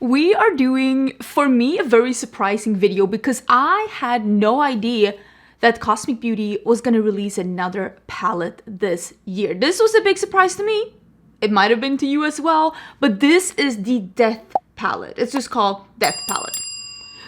We are doing, for me, a very surprising video because I had no idea that Cosmic Beauty was going to release another palette this year. This was a big surprise to me. It might have been to you as well, but this is the Death palette. It's just called Death palette.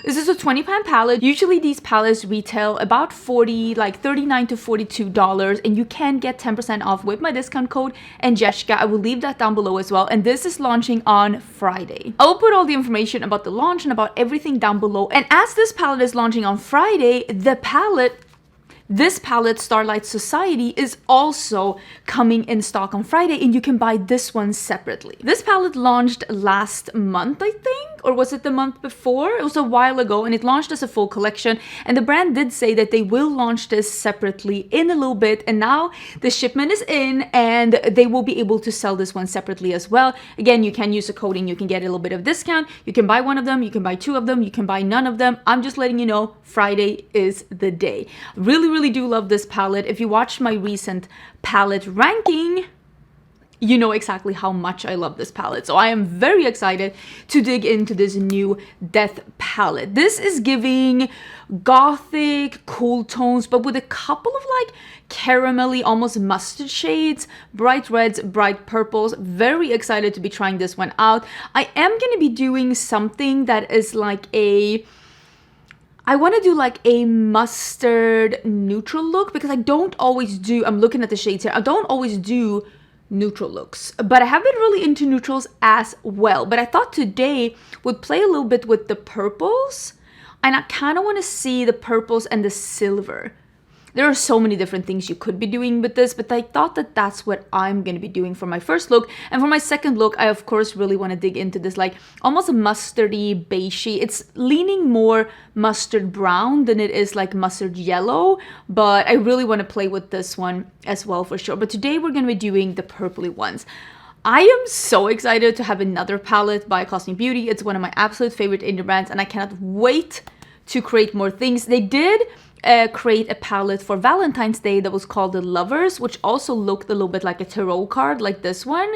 This is a 20-pan palette. Usually these palettes retail about $39 to $42, and you can get 10% off with my discount code Angelica. I will leave that down below as well. And this is launching on Friday. I will put all the information about the launch and about everything down below. And as this palette is launching on Friday, this palette, Starlight Society, is also coming in stock on Friday, and you can buy this one separately. This palette launched last month, I think, or was it the month before? It was a while ago, and it launched as a full collection, and the brand did say that they will launch this separately in a little bit, and now the shipment is in, and they will be able to sell this one separately as well. Again, you can use a code and you can get a little bit of discount. You can buy one of them, you can buy two of them, you can buy none of them. I'm just letting you know, Friday is the day. Really do love this palette. If you watched my recent palette ranking, you know exactly how much I love this palette. So I am very excited to dig into this new Death palette. This is giving gothic, cool tones, but with a couple of like caramelly, almost mustard shades, bright reds, bright purples. Very excited to be trying this one out. I am going to be doing something that is like I want to do like a mustard neutral look because I don't always do, I'm looking at the shades here, I don't always do neutral looks, but I have been really into neutrals as well. But I thought today would play a little bit with the purples, and I kind of want to see the purples and the silver. There are so many different things you could be doing with this, but I thought that that's what I'm going to be doing for my first look. And for my second look, I of course really want to dig into this like almost a mustardy, beigey. It's leaning more mustard brown than it is like mustard yellow, but I really want to play with this one as well for sure. But today we're going to be doing the purpley ones. I am so excited to have another palette by Cosmic Beauty. It's one of my absolute favorite indie brands, and I cannot wait to create more things. They did create a palette for Valentine's Day that was called the Lovers, which also looked a little bit like a tarot card like this one.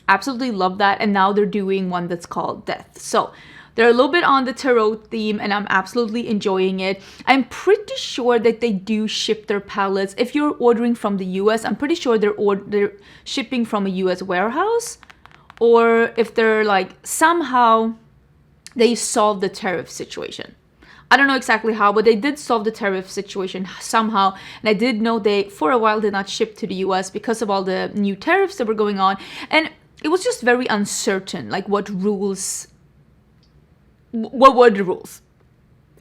Absolutely love that. And now they're doing one that's called Death. So they're a little bit on the tarot theme, and I'm absolutely enjoying it. I'm pretty sure that they do ship their palettes. If you're ordering from the US, I'm pretty sure they're shipping from a US warehouse, or if they're like somehow they solved the tariff situation. I don't know exactly how, but they did solve the tariff situation somehow. And I did know they, for a while, did not ship to the US because of all the new tariffs that were going on. And it was just very uncertain, like what were the rules?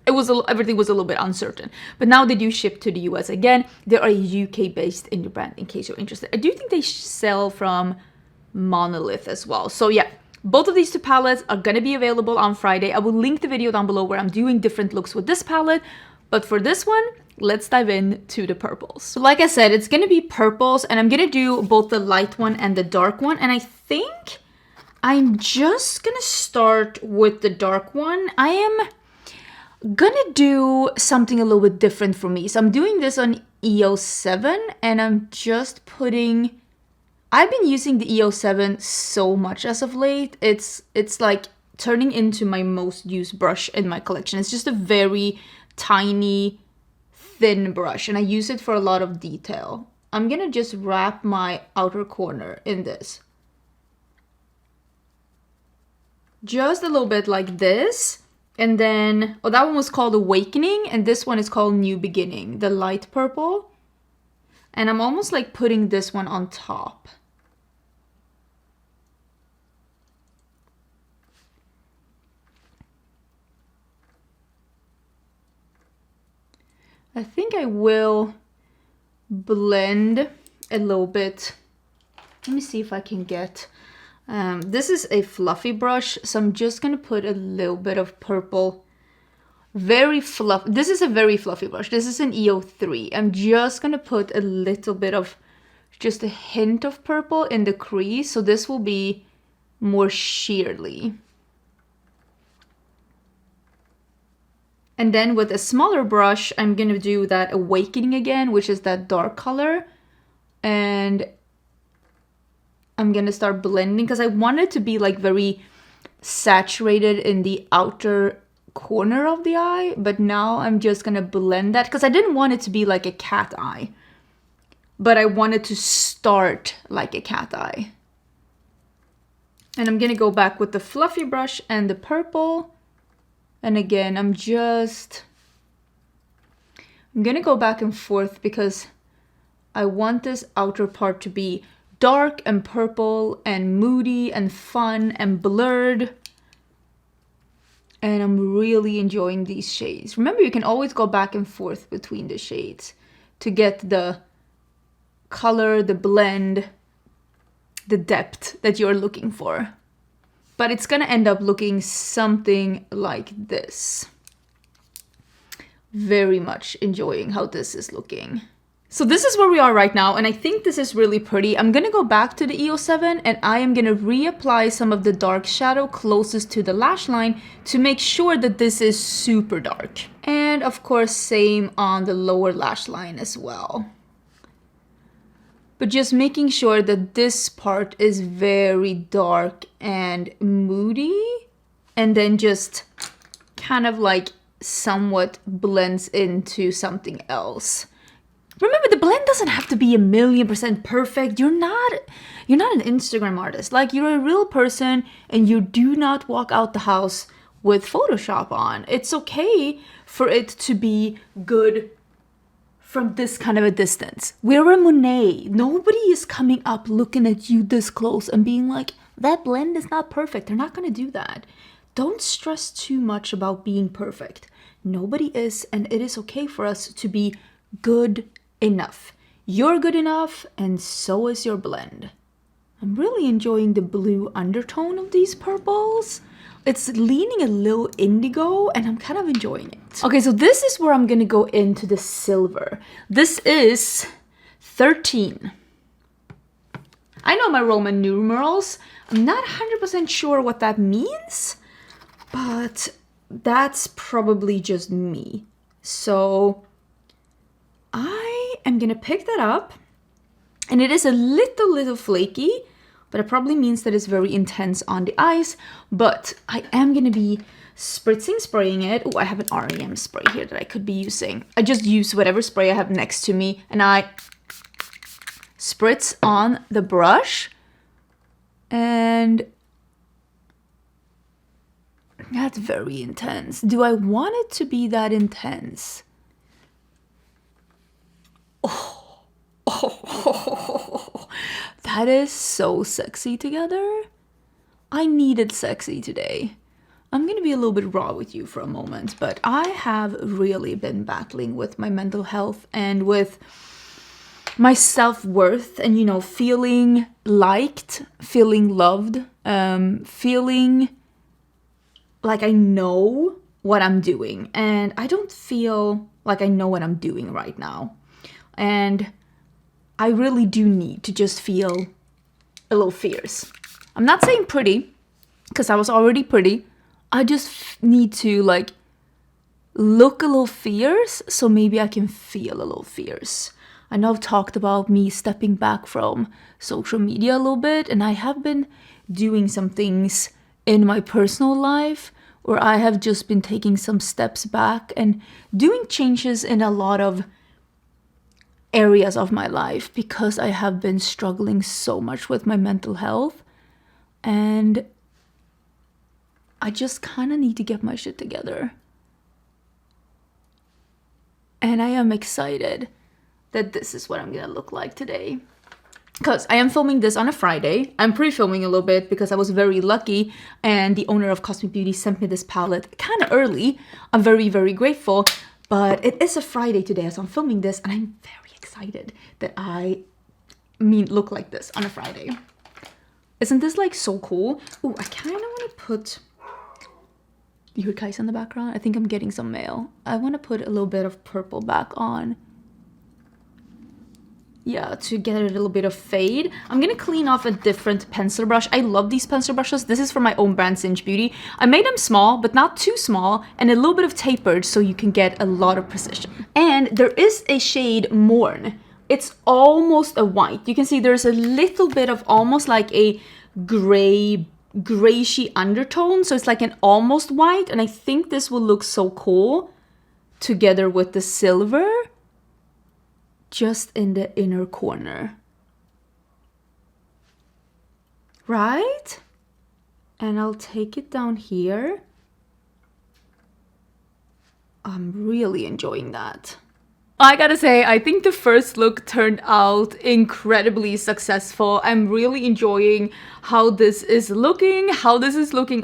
Everything was a little bit uncertain. But now they do ship to the US again. They're a UK-based indie brand, in case you're interested. I do think they sell from Monolith as well. So yeah. Both of these two palettes are going to be available on Friday. I will link the video down below where I'm doing different looks with this palette. But for this one, let's dive into the purples. So like I said, it's going to be purples, and I'm going to do both the light one and the dark one. And I think I'm just going to start with the dark one. I am going to do something a little bit different for me. So I'm doing this on EO7, and I'm just putting... I've been using the EO7 so much as of late. It's like turning into my most used brush in my collection. It's just a very tiny, thin brush, and I use it for a lot of detail. I'm gonna just wrap my outer corner in this. Just a little bit like this. And then, oh, that one was called Awakening, and this one is called New Beginning, the light purple. And I'm almost like putting this one on top. I think I will blend a little bit. Let me see if I can get... this is a fluffy brush, so I'm just going to put a little bit of purple. Very fluffy. This is a very fluffy brush. This is an EO3. I'm just going to put a little bit of, just a hint of purple in the crease. So this will be more sheerly. And then with a smaller brush, I'm going to do that Awakening again, which is that dark color. And I'm going to start blending because I want it to be like very saturated in the outer corner of the eye, but now I'm just gonna blend that because I didn't want it to be like a cat eye, but I wanted to start like a cat eye. And I'm gonna go back with the fluffy brush and the purple. And again, I'm gonna go back and forth because I want this outer part to be dark and purple and moody and fun and blurred. And I'm really enjoying these shades. Remember, you can always go back and forth between the shades to get the color, the blend, the depth that you're looking for. But it's gonna end up looking something like this. Very much enjoying how this is looking. So this is where we are right now, and I think this is really pretty. I'm gonna go back to the EO7 and I am gonna reapply some of the dark shadow closest to the lash line to make sure that this is super dark. And of course, same on the lower lash line as well. But just making sure that this part is very dark and moody, and then just kind of like somewhat blends into something else. Remember, the blend doesn't have to be 1,000,000% perfect. You're not an Instagram artist. Like, you're a real person and you do not walk out the house with Photoshop on. It's okay for it to be good from this kind of a distance. We're a Monet. Nobody is coming up looking at you this close and being like, that blend is not perfect. They're not going to do that. Don't stress too much about being perfect. Nobody is, and it is okay for us to be good enough. You're good enough, and so is your blend. I'm really enjoying the blue undertone of these purples. It's leaning a little indigo, and I'm kind of enjoying it. Okay, so this is where I'm gonna go into the silver. This is 13. I know my Roman numerals. I'm not 100% sure what that means, but that's probably just me. So I am gonna pick that up, and it is a little flaky, but it probably means that it's very intense on the eyes. But I am gonna be spraying it. Oh, I have an REM spray here that I could be using. I just use whatever spray I have next to me, and I spritz on the brush, and that's very intense. Do I want it to be that intense? Oh, that is so sexy together. I needed sexy today. I'm gonna be a little bit raw with you for a moment, but I have really been battling with my mental health and with my self-worth and, you know, feeling liked, feeling loved, feeling like I know what I'm doing. And I don't feel like I know what I'm doing right now. And I really do need to just feel a little fierce. I'm not saying pretty, because I was already pretty. I just need to like look a little fierce, so maybe I can feel a little fierce. I know I've talked about me stepping back from social media a little bit, and I have been doing some things in my personal life where I have just been taking some steps back and doing changes in a lot of areas of my life because I have been struggling so much with my mental health, and I just kind of need to get my shit together. And I am excited that this is what I'm gonna look like today, because I am filming this on a Friday. I'm pre-filming a little bit because I was very lucky and the owner of Cosmic Beauty sent me this palette kind of early. I'm very, very grateful, but it is a Friday today, so I'm filming this and I'm very excited that I look like this on a Friday. Isn't this like so cool? Ooh, I kind of want to put, you hear Kais in the background? I think I'm getting some mail. I want to put a little bit of purple back on. Yeah, to get a little bit of fade. I'm gonna clean off a different pencil brush. I love these pencil brushes. This is from my own brand, Singe Beauty. I made them small, but not too small, and a little bit of tapered so you can get a lot of precision. And there is a shade Morn. It's almost a white. You can see there's a little bit of almost like a gray grayish undertone. So it's like an almost white. And I think this will look so cool together with the silver just in the inner corner. Right? And I'll take it down here. I'm really enjoying that. I gotta say, I think the first look turned out incredibly successful. I'm really enjoying how this is looking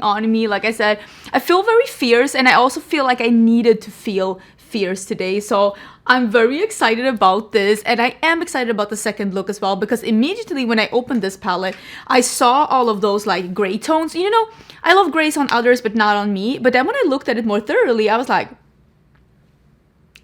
on me. Like I said, I feel very fierce, and I also feel like I needed to feel fierce today. So I'm very excited about this, and I am excited about the second look as well, because immediately when I opened this palette, I saw all of those like gray tones. You know, I love grays on others, but not on me. But then when I looked at it more thoroughly, I was like,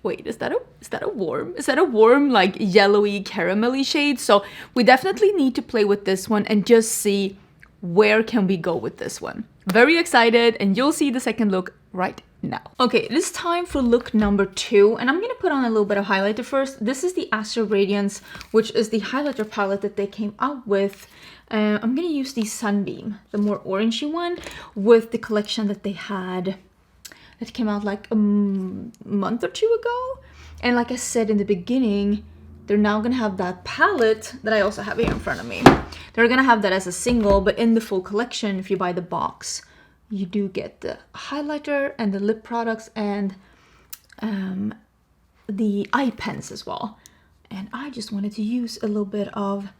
wait, is that a warm like yellowy caramelly shade? So we definitely need to play with this one and just see where can we go with this one. Very excited, and you'll see the second look right now. Okay, it is time for look number 2, and I'm gonna put on a little bit of highlighter first. This is the Astro Radiance, which is the highlighter palette that they came out with. I'm gonna use the Sunbeam, the more orangey one, with the collection that they had. It came out like a month or 2 ago. And like I said in the beginning, they're now gonna have that palette that I also have here in front of me. They're gonna have that as a single, but in the full collection, if you buy the box, you do get the highlighter and the lip products and the eye pens as well. And I just wanted to use a little bit of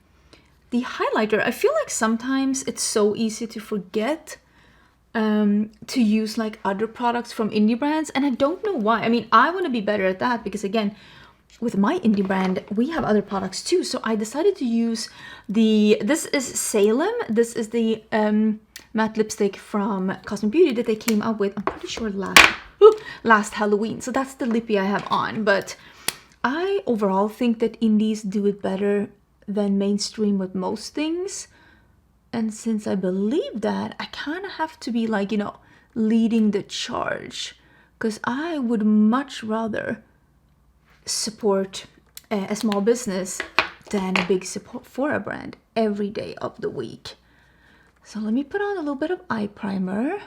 the highlighter. I feel like sometimes it's so easy to forget to use like other products from indie brands, and I don't know why. I mean, I want to be better at that, because again, with my indie brand, we have other products too. So I decided to use this is Salem. This is the matte lipstick from Cosmic Beauty that they came out with, I'm pretty sure last Halloween. So that's the lippy I have on. But I overall think that indies do it better than mainstream with most things. And since I believe that, I kind of have to be like, you know, leading the charge, because I would much rather support a small business than a big Sephora brand every day of the week. So let me put on a little bit of eye primer.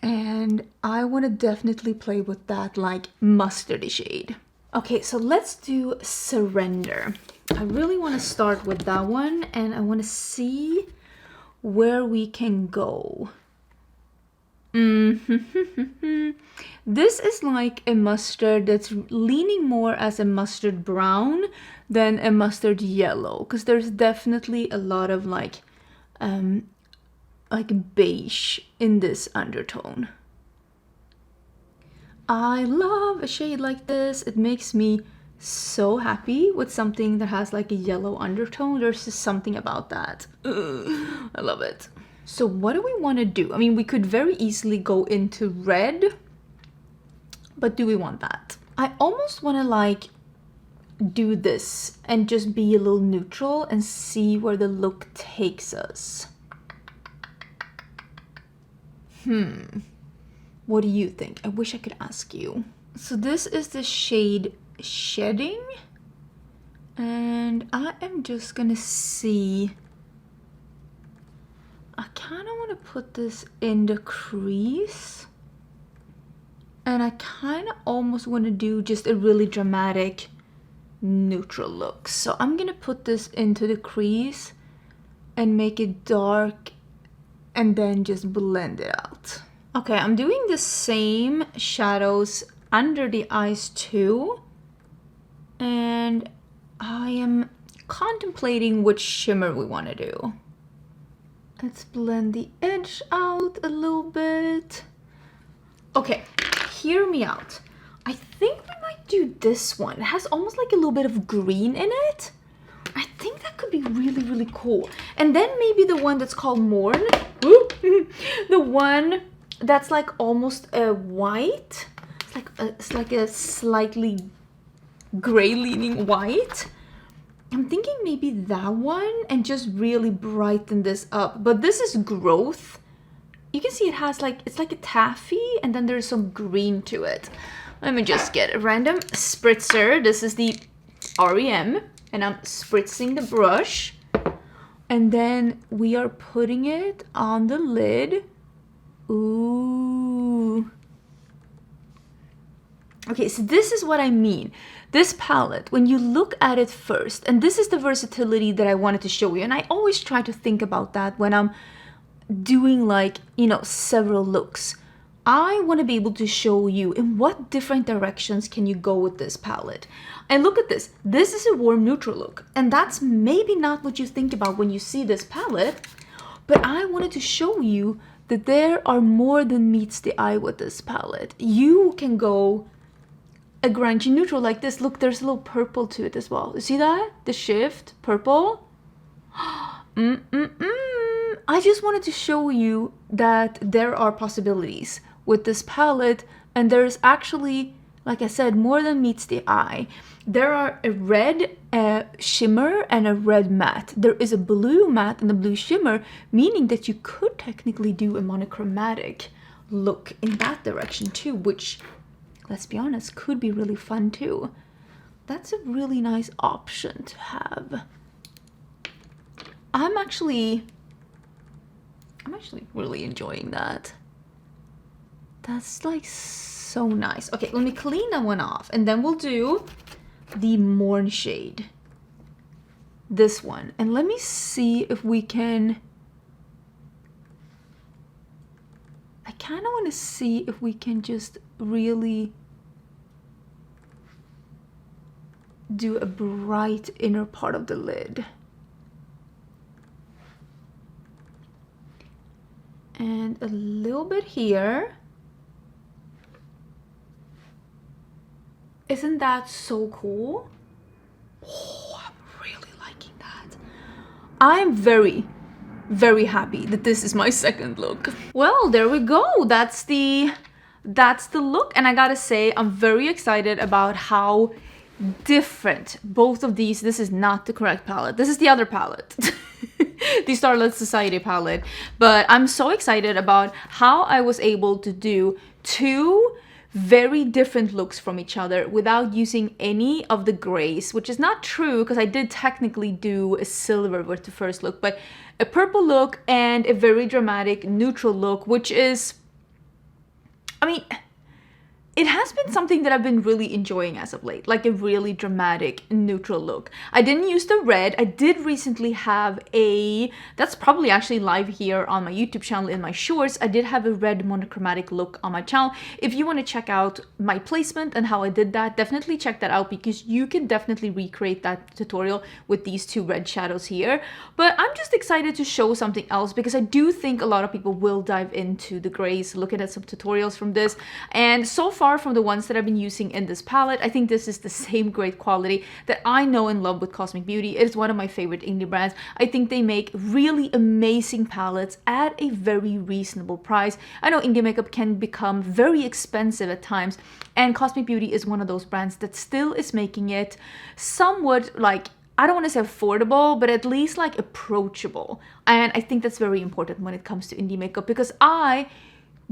And I want to definitely play with that like mustardy shade. Okay, so let's do Surrender. I really want to start with that one, and I want to see where we can go. This is like a mustard that's leaning more as a mustard brown than a mustard yellow, because there's definitely a lot of like beige in this undertone. I love a shade like this. It makes me so happy with something that has like a yellow undertone. There's just something about that. I love it. So what do we want to do? I mean, we could very easily go into red, but do we want that? I almost want to like do this and just be a little neutral and see where the look takes us. What do you think? I wish I could ask you. So this is the shade Shedding, and I am just gonna see. I kind of want to put this in the crease, and I kind of almost want to do just a really dramatic neutral look. So I'm gonna put this into the crease and make it dark and then just blend it out. Okay, I'm doing the same shadows under the eyes too, and I am contemplating which shimmer we want to do. Let's blend the edge out a little bit. Okay, hear me out. I think we might do this one. It has almost like a little bit of green in it. I think that could be really, really cool. And then maybe the one that's called Morn. The one that's like almost a white. It's like a slightly gray leaning white. I'm thinking maybe that one and just really brighten this up. But this is Growth. You can see it has like, it's like a taffy and then there's some green to it. Let me just get a random spritzer. This is the REM and I'm spritzing the brush And then we are putting it on the lid. Ooh. Okay, so this is what I mean. This palette, when you look at it first, and this is the versatility that I wanted to show you. And I always try to think about that when I'm doing like, you know, several looks. I want to be able to show you in what different directions can you go with this palette. And look at this. This is a warm neutral look. And that's maybe not what you think about when you see this palette. But I wanted to show you that there are more than meets the eye with this palette. You can go a grungy neutral like this. Look, there's a little purple to it as well. You see that? The shift, purple. I just wanted to show you that there are possibilities with this palette, and there's actually, like I said, more than meets the eye. There are a red shimmer and a red matte. There is a blue matte and a blue shimmer, meaning that you could technically do a monochromatic look in that direction too, which, let's be honest, could be really fun too. That's a really nice option to have. I'm actually really enjoying that. That's like so nice. Okay, let me clean that one off, and then we'll do the Morn shade. This one. And let me see if we can... I kind of want to see if we can just really do a bright inner part of the lid. And a little bit here. Isn't that so cool? Oh, I'm really liking that. I'm very, very happy that this is my second look. Well, there we go. That's the look. And I gotta say, I'm very excited about how different both of these. This is not the correct palette. This is the other palette. The Starlit Society palette. But I'm so excited about how I was able to do two very different looks from each other without using any of the grays, which is not true because I did technically do a silver with the first look, but a purple look and a very dramatic neutral look, which is, I mean, it has been something that I've been really enjoying as of late, like a really dramatic neutral look. I didn't use the red. I did recently have a, that's probably actually live here on my YouTube channel in my shorts. I did have a red monochromatic look on my channel. If you want to check out my placement and how I did that, definitely check that out because you can definitely recreate that tutorial with these two red shadows here. But I'm just excited to show something else because I do think a lot of people will dive into the grays, looking at some tutorials from this. And so far, from the ones that I've been using in this palette, I think this is the same great quality that I know and love with Cosmic Beauty. It is one of my favorite indie brands. I think they make really amazing palettes at a very reasonable price. I know indie makeup can become very expensive at times, and Cosmic Beauty is one of those brands that still is making it somewhat, like, I don't want to say affordable, but at least like approachable. And I think that's very important when it comes to indie makeup because I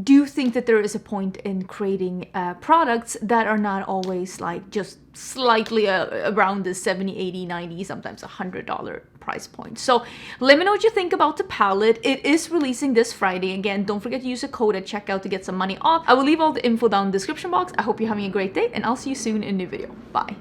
do think that there is a point in creating products that are not always like just slightly around the 70, 80, 90, sometimes $100 price point. So let me know what you think about the palette. It is releasing this Friday. Again, don't forget to use a code at checkout to get some money off. I will leave all the info down in the description box. I hope you're having a great day and I'll see you soon in a new video. Bye.